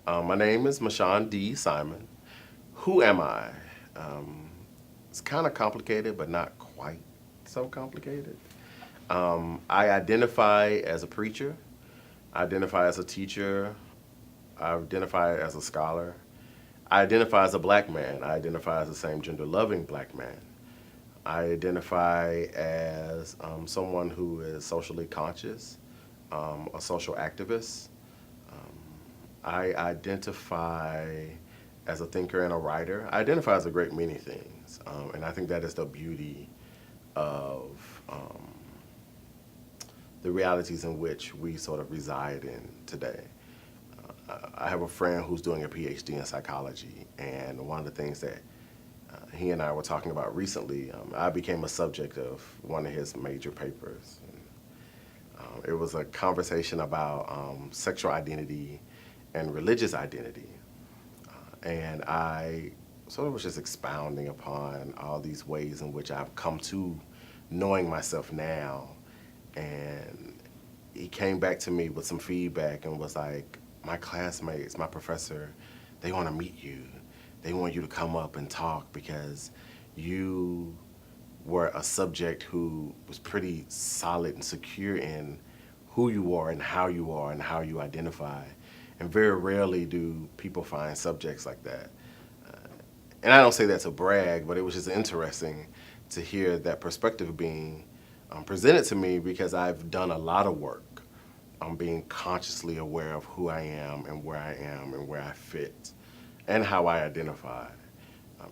My name is Mashaun D. Simon. Who am I? It's kind of complicated, but not quite so complicated. I identify as a preacher. I identify as a teacher. I identify as a scholar. I identify as a black man. I identify as a same gender loving black man. I identify as someone who is socially conscious, a social activist. I identify as a thinker and a writer. I identify as a great many things, and I think that is the beauty of the realities in which we sort of reside in today. I have a friend who's doing a PhD in psychology, and one of the things that he and I were talking about recently, I became a subject of one of his major papers. It was a conversation about sexual identity and religious identity. And I sort of was just expounding upon all these ways in which I've come to knowing myself now. And he came back to me with some feedback and was like, my classmates, my professor, they want to meet you. They want you to come up and talk because you were a subject who was pretty solid and secure in who you are and how you are and how you identify. And very rarely do people find subjects like that. And I don't say that to brag, but it was just interesting to hear that perspective being presented to me because I've done a lot of work on being consciously aware of who I am and where I fit and how I identify.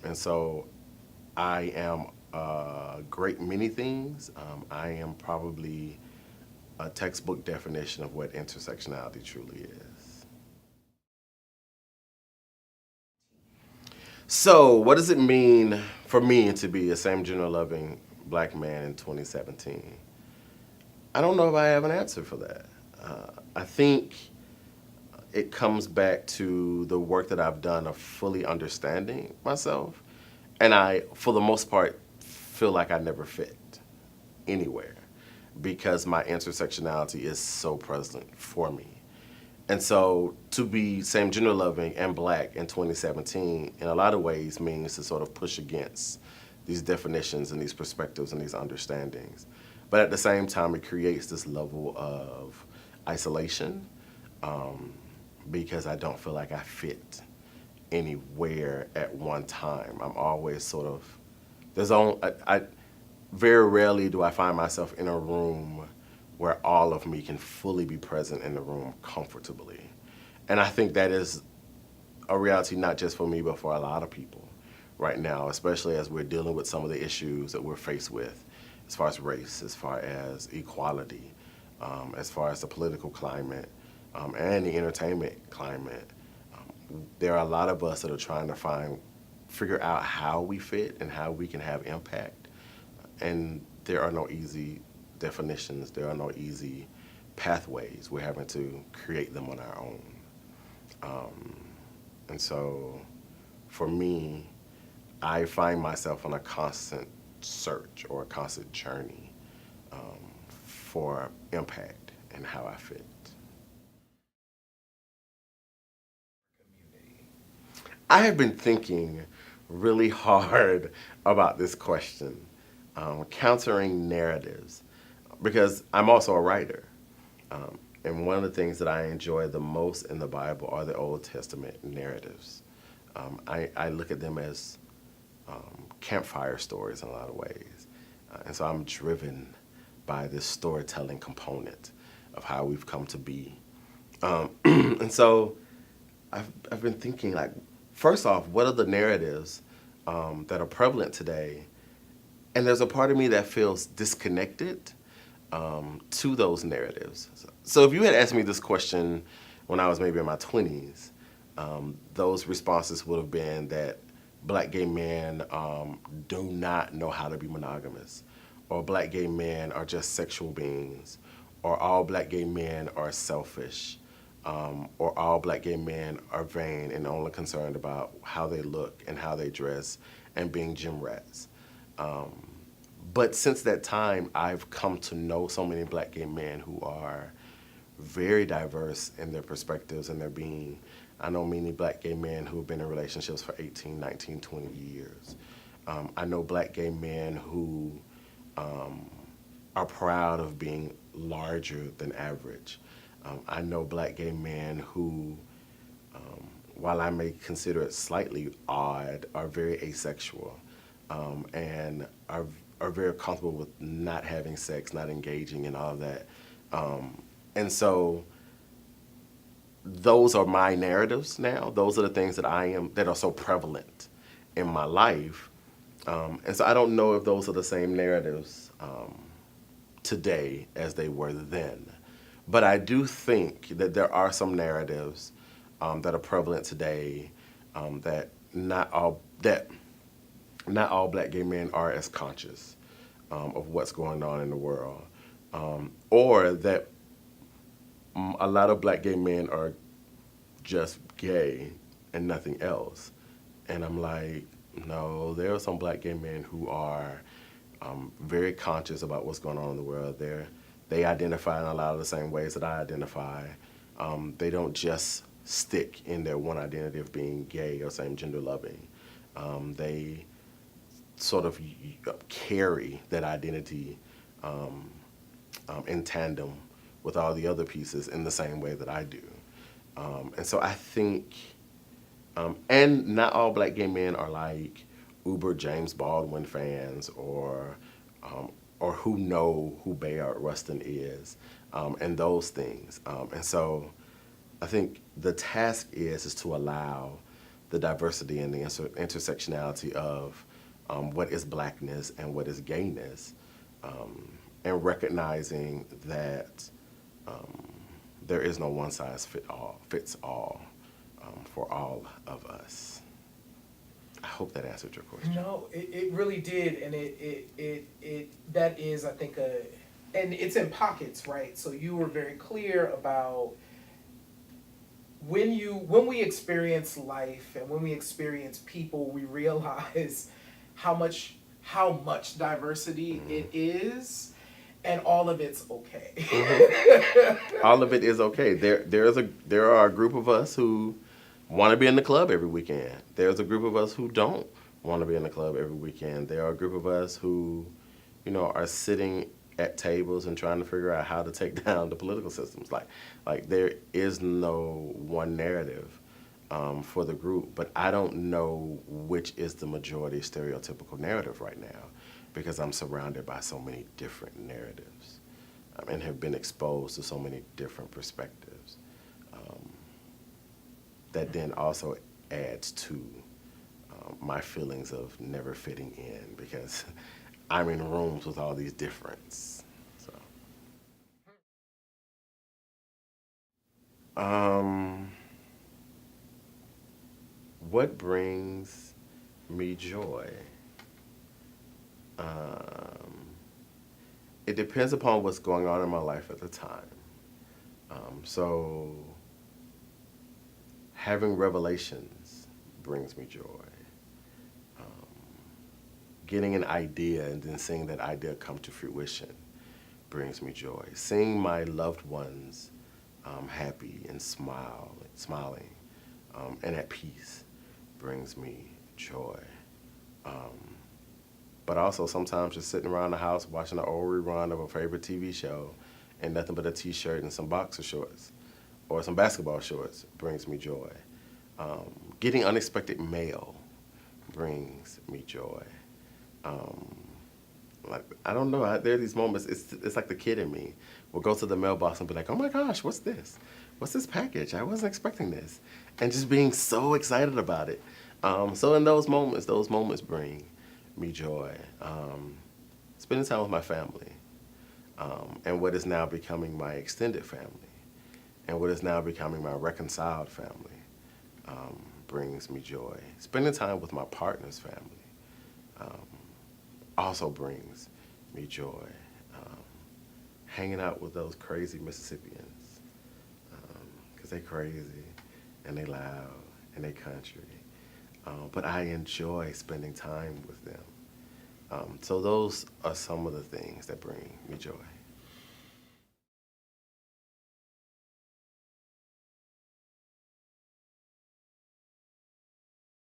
And so I am a great many things. I am probably a textbook definition of what intersectionality truly is. So, what does it mean for me to be a same gender loving black man in 2017? I don't know if I have an answer for that. I think it comes back to the work that I've done of fully understanding myself. And I, for the most part, feel like I never fit anywhere because my intersectionality is so present for me. And so to be same gender loving and black in 2017 in a lot of ways means to sort of push against these definitions and these perspectives and these understandings. But at the same time, it creates this level of isolation because I don't feel like I fit anywhere at one time. I'm always sort of, I very rarely do I find myself in a room where all of me can fully be present in the room comfortably. And I think that is a reality not just for me, but for a lot of people right now, especially as we're dealing with some of the issues that we're faced with as far as race, as far as equality, as far as the political climate, and the entertainment climate. There are a lot of us that are trying to figure out how we fit and how we can have impact. And there are no easy definitions. There are no easy pathways. We're having to create them on our own. And so for me, I find myself on a constant search or a constant journey for impact and how I fit. I have been thinking really hard about this question, countering narratives, because I'm also a writer. And one of the things that I enjoy the most in the Bible are the Old Testament narratives. I look at them as campfire stories in a lot of ways. And so I'm driven by this storytelling component of how we've come to be. And so I've been thinking, like, first off, what are the narratives that are prevalent today? And there's a part of me that feels disconnected to those narratives. So if you had asked me this question when I was maybe in my 20s, those responses would have been that black gay men do not know how to be monogamous, or black gay men are just sexual beings, or all black gay men are selfish, or all black gay men are vain and only concerned about how they look and how they dress and being gym rats. But since that time, I've come to know so many black gay men who are very diverse in their perspectives and their being. I know many black gay men who have been in relationships for 18, 19, 20 years. I know black gay men who are proud of being larger than average. I know black gay men who, while I may consider it slightly odd, are very asexual, and are very comfortable with not having sex, not engaging in all of that. And so those are my narratives now. Those are the things that that are so prevalent in my life. And so I don't know if those are the same narratives today as they were then. But I do think that there are some narratives that are prevalent today, that not all black gay men are as conscious of what's going on in the world, or that a lot of black gay men are just gay and nothing else. And I'm like, no, there are some black gay men who are very conscious about what's going on in the world. They identify in a lot of the same ways that I identify. They don't just stick in their one identity of being gay or same gender loving. They sort of carry that identity in tandem with all the other pieces in the same way that I do. And so I think, and not all black gay men are like uber James Baldwin fans, or who know who Bayard Rustin is, and those things. And so I think the task is to allow the diversity and the intersectionality of what is blackness and what is gayness, and recognizing that there is no one size fits all for all of us. I hope that answered your question. No, it really did, and it that is, I think, and it's in pockets, right? So you were very clear about when we experience life and when we experience people, we realize how much diversity it is, and all of it's okay. All of it is okay. There are a group of us who want to be in the club every weekend. There's a group of us who don't want to be in the club every weekend. There are a group of us who, are sitting at tables and trying to figure out how to take down the political systems. Like there is no one narrative for the group, but I don't know which is the majority stereotypical narrative right now, because I'm surrounded by so many different narratives, and have been exposed to so many different perspectives. That then also adds to my feelings of never fitting in, because I'm in rooms with all these differents. So, what brings me joy? It depends upon what's going on in my life at the time. So having revelations brings me joy. Getting an idea and then seeing that idea come to fruition brings me joy. Seeing my loved ones happy and smiling, and at peace brings me joy. But also sometimes just sitting around the house watching an old rerun of a favorite TV show and nothing but a t-shirt and some boxer shorts or some basketball shorts brings me joy. Getting unexpected mail brings me joy. I don't know, there are these moments, it's like the kid in me will go to the mailbox and be like, oh my gosh, what's this? What's this package? I wasn't expecting this. And just being so excited about it. So in those moments bring me joy. Spending time with my family, and what is now becoming my extended family, and what is now becoming my reconciled family, brings me joy. Spending time with my partner's family also brings me joy. Hanging out with those crazy Mississippians, because they crazy and they loud and they country. But I enjoy spending time with them. So those are some of the things that bring me joy.